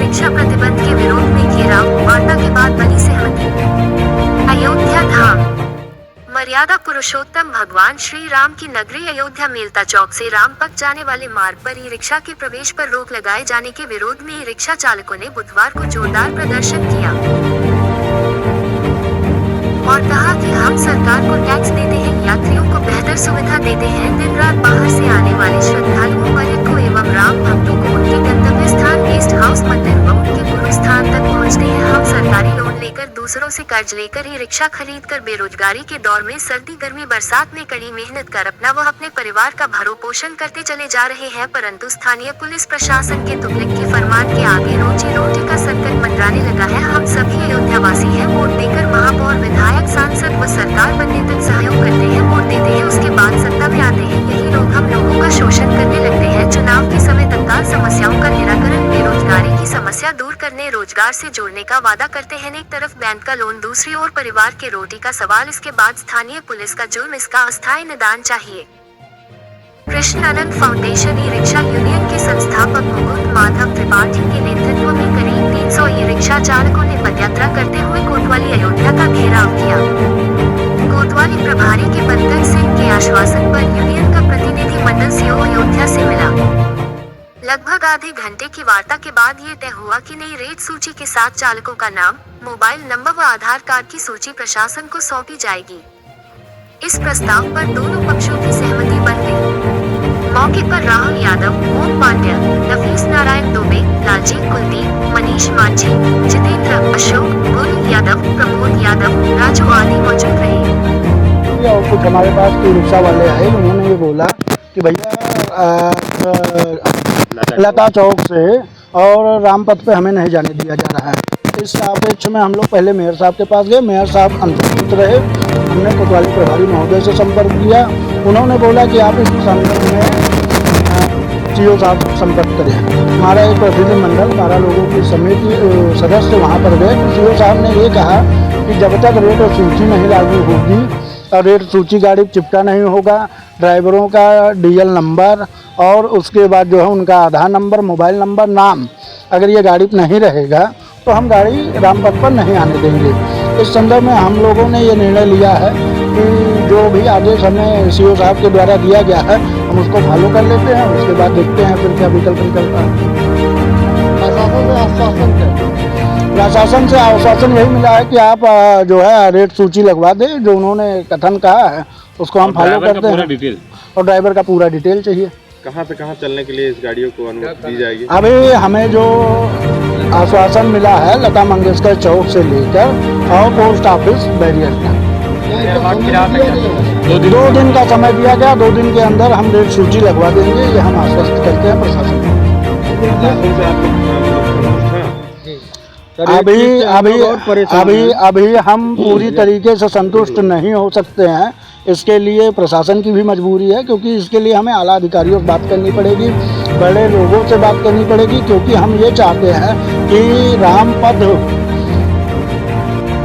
Rickshaw प्रतिबंध के विरोध में घेराव, वार्ता के बाद बनी सहमति। अयोध्या धाम मर्यादा पुरुषोत्तम भगवान श्री राम की नगरी अयोध्या मेलता चौक से रामपथ जाने वाले मार्ग पर ई रिक्शा के प्रवेश पर रोक लगाए जाने के विरोध में ई रिक्शा चालकों ने बुधवार को जोरदार प्रदर्शन किया और कहा कि हम सरकार को टैक्स देते हैं, यात्रियों को बेहतर सुविधा देते हैं, दिन रात बाहर से आने वाले श्रद्धालुओं, पर्यटकों एवं राम भक्तों को उनके गंतव्य स्थान गेस्ट हाउस, मंदिर व उनके गुरु स्थान तक पहुंचते हैं। हम सरकारी लोन लेकर, दूसरों से कर्ज लेकर ही रिक्शा खरीद कर बेरोजगारी के दौर में सर्दी गर्मी बरसात में कड़ी मेहनत कर अपना व अपने परिवार का भरण पोषण करते चले जा रहे हैं, परंतु स्थानीय पुलिस प्रशासन के तुगलक के फरमान के आगे रोजी रोटी का संकट मंडराने लगा है। हम सभी अयोध्यावासी हैं, वोट देकर महापौर, विधायक, सांसद व सरकार बनने तक सहयोग करते हैं, वोट देते हैं, उसके बाद सत्ता में आते हैं, यही लोग हम लोगों का शोषण करने लगते हैं। चुनाव के समय तत्काल समस्याओं का निराकरण, बेरोजगारी की समस्या दूर करने, रोजगार से जोड़ने का वादा करते हैं। एक तरफ बैंक का लोन, दूसरी ओर परिवार के रोटी का सवाल, इसके बाद स्थानीय पुलिस का जुर्म, इसका अस्थायी निदान चाहिए। कृष्ण अनंत फाउंडेशन ई रिक्शा यूनियन के संस्थापक मुकुंद माधव त्रिपाठी के नेतृत्व में करीब 300 ई रिक्शा चालकों ने पदयात्रा करते हुए कोतवाली अयोध्या का घेराव किया। कोतवाली प्रभारी के बलकर सिंह के आश्वासन पर यूनियन का प्रतिनिधि मंडल सीओ अयोध्या से मिला। लगभग आधे घंटे की वार्ता के बाद ये तय हुआ कि नई रेट सूची के साथ चालकों का नाम, मोबाइल नंबर व आधार कार्ड की सूची प्रशासन को सौंपी जाएगी। इस प्रस्ताव पर दोनों पक्षों की सहमति बन गई। मौके पर राहुल यादव, ओम पांड्या, नफीस नारायण दुबे, लालजीत कुलदीप, मनीष मांझी, जितेंद्र, अशोक, गुल यादव, प्रमोद यादव, राजू आदि मौजूद रहे। और कुछ हमारे पास ई रिक्शा वाले आए, उन्होंने ये बोला कि भैया लता चौक से और रामपथ पे हमें नहीं जाने दिया जा रहा है। इस सापेक्ष में हम लोग पहले मेयर साहब के पास गए, मेयर साहब अंतर्मुक्त रहे। हमने कोतवाली प्रभारी महोदय से संपर्क किया, उन्होंने बोला कि आप इस संदर्भ में सीओ साहब से संपर्क करें। हमारा एक प्रतिनिधिमंडल 12 लोगों की समिति सदस्य वहाँ पर गए, तो सीओ साहब ने ये कहा कि जब तक रेट सूची नहीं लागू होगी और रेट सूची गाड़ी चिपका नहीं होगा, ड्राइवरों का डीएल नंबर और उसके बाद जो है उनका आधार नंबर, मोबाइल नंबर, नाम, अगर ये गाड़ी नहीं रहेगा तो हम गाड़ी रामपथ पर नहीं आने देंगे। इस संदर्भ में हम लोगों ने ये निर्णय लिया है कि जो भी आदेश हमें सीओ साहब के द्वारा दिया गया है हम उसको फॉलो कर लेते हैं, उसके बाद देखते हैं फिर क्या विकल्प निकलता है। प्रशासन से आश्वासन यही मिला है कि आप जो है रेट सूची लगवा दें, जो उन्होंने कथन कहा है उसको हम फॉलो करते हैं, और ड्राइवर का पूरा डिटेल चाहिए। कहाँ से कहाँ चलने के लिए इस गाड़ियों को अनुमति दी जाएगी? अभी हमें जो आश्वासन मिला है लता मंगेशकर चौक से लेकर और पोस्ट ऑफिस बैरियर तक 2 दिन का समय दिया गया। 2 दिन के अंदर हम रेट सूची लगवा देंगे, ये हम आश्वस्त करते हैं प्रशासन को। अभी हम पूरी तरीके से संतुष्ट नहीं हो सकते हैं। इसके लिए प्रशासन की भी मजबूरी है, क्योंकि इसके लिए हमें आला अधिकारियों से बात करनी पड़ेगी, बड़े लोगों से बात करनी पड़ेगी, क्योंकि हम ये चाहते हैं कि रामपथ,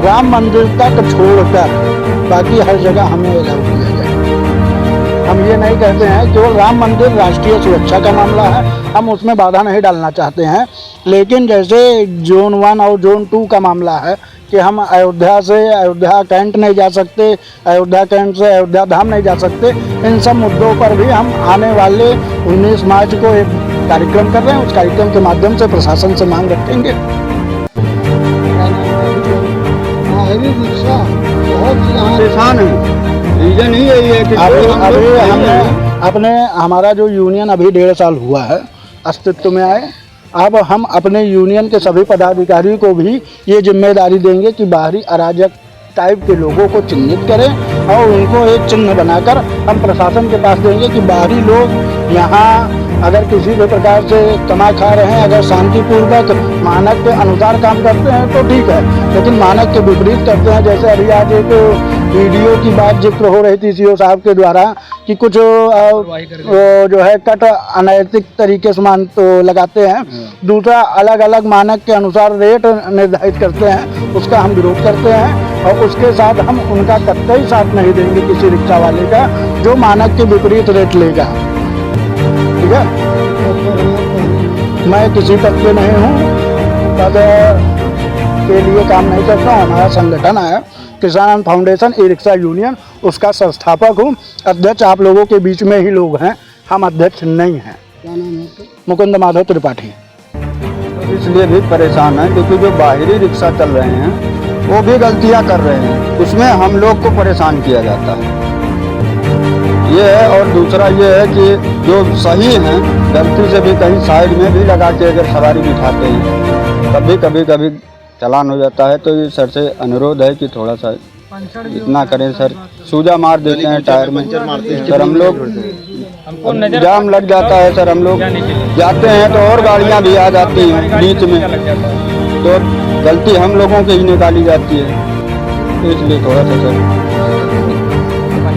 राम मंदिर तक छोड़कर बाकी हर जगह हमें अलाउ किया जाए। हम ये नहीं कहते हैं, केवल राम मंदिर राष्ट्रीय सुरक्षा का मामला है, हम उसमें बाधा नहीं डालना चाहते हैं, लेकिन जैसे जोन 1 और जोन 2 का मामला है कि हम अयोध्या से अयोध्या कैंट नहीं जा सकते, अयोध्या कैंट से अयोध्या धाम नहीं जा सकते, इन सब मुद्दों पर भी हम आने वाले 19 मार्च को एक कार्यक्रम कर रहे हैं। उस कार्यक्रम के माध्यम से प्रशासन से मांग रखेंगे। रीजन ही यही है कि अभी हमने हमारा जो यूनियन अभी 1.5 साल हुआ है अस्तित्व में आए, अब हम अपने यूनियन के सभी पदाधिकारी को भी ये जिम्मेदारी देंगे कि बाहरी अराजक टाइप के लोगों को चिन्हित करें और उनको एक चिन्ह बनाकर हम प्रशासन के पास देंगे कि बाहरी लोग यहाँ अगर किसी भी प्रकार से कमा खा रहे हैं, अगर शांतिपूर्वक मानक के अनुसार काम करते हैं तो ठीक है, लेकिन मानक के विपरीत करते हैं, जैसे अभी आज एक वीडियो की बात जिक्र हो रही थी सीओ साहब के द्वारा कि कुछ जो है कट अनैतिक तरीके से मान तो लगाते हैं, दूसरा अलग अलग मानक के अनुसार रेट निर्धारित करते हैं, उसका हम विरोध करते हैं और उसके साथ हम उनका कतई साथ नहीं देंगे किसी रिक्शा वाले का जो मानक के विपरीत रेट लेगा। ठीक है, मैं किसी पद पे नहीं हूँ, पद के लिए काम नहीं करता हूँ। हमारा संगठन है किसान फाउंडेशन ई रिक्शा यूनियन, उसका संस्थापक हूँ। अध्यक्ष आप लोगों के बीच में ही लोग हैं, हम अध्यक्ष नहीं हैं। क्या नाम है आपका? मुकुंद माधव त्रिपाठी। इसलिए भी परेशान है क्योंकि जो बाहरी रिक्शा चल रहे हैं वो भी गलतियां कर रहे हैं, उसमें हम लोग को परेशान किया जाता है। ये है, और दूसरा ये है कि जो सही हैं गलती से भी कहीं साइड में भी लगा के अगर सवारी बिठाते हैं तब भी कभी चालान हो जाता है। तो ये सर से अनुरोध है कि थोड़ा सा इतना करें सर, सूजा मार देते हैं टायर में सर, हम लोग जाम लग जाता है सर, हम लोग जाते हैं तो और गाड़ियां भी आ जाती हैं बीच में, तो गलती हम लोगों की ही निकाली जाती है। तो इसलिए थोड़ा सा सर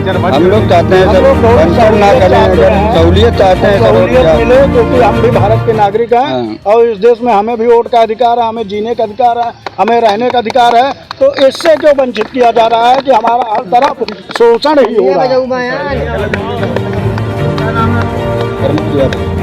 हम लोग चाहते हैं सर पंचर ना करें, अगर सहूलियत चाहते हैं सर, सहूलियत मिले क्योंकि हम भी भारत के नागरिक हैं और इस देश में हमें भी वोट का अधिकार है, हमें जीने का अधिकार है, हमें रहने का अधिकार है। तो इससे क्यों वंचित किया जा रहा है कि हमारा हर तरफ शोषण ही हो रहा है। कर्मचारी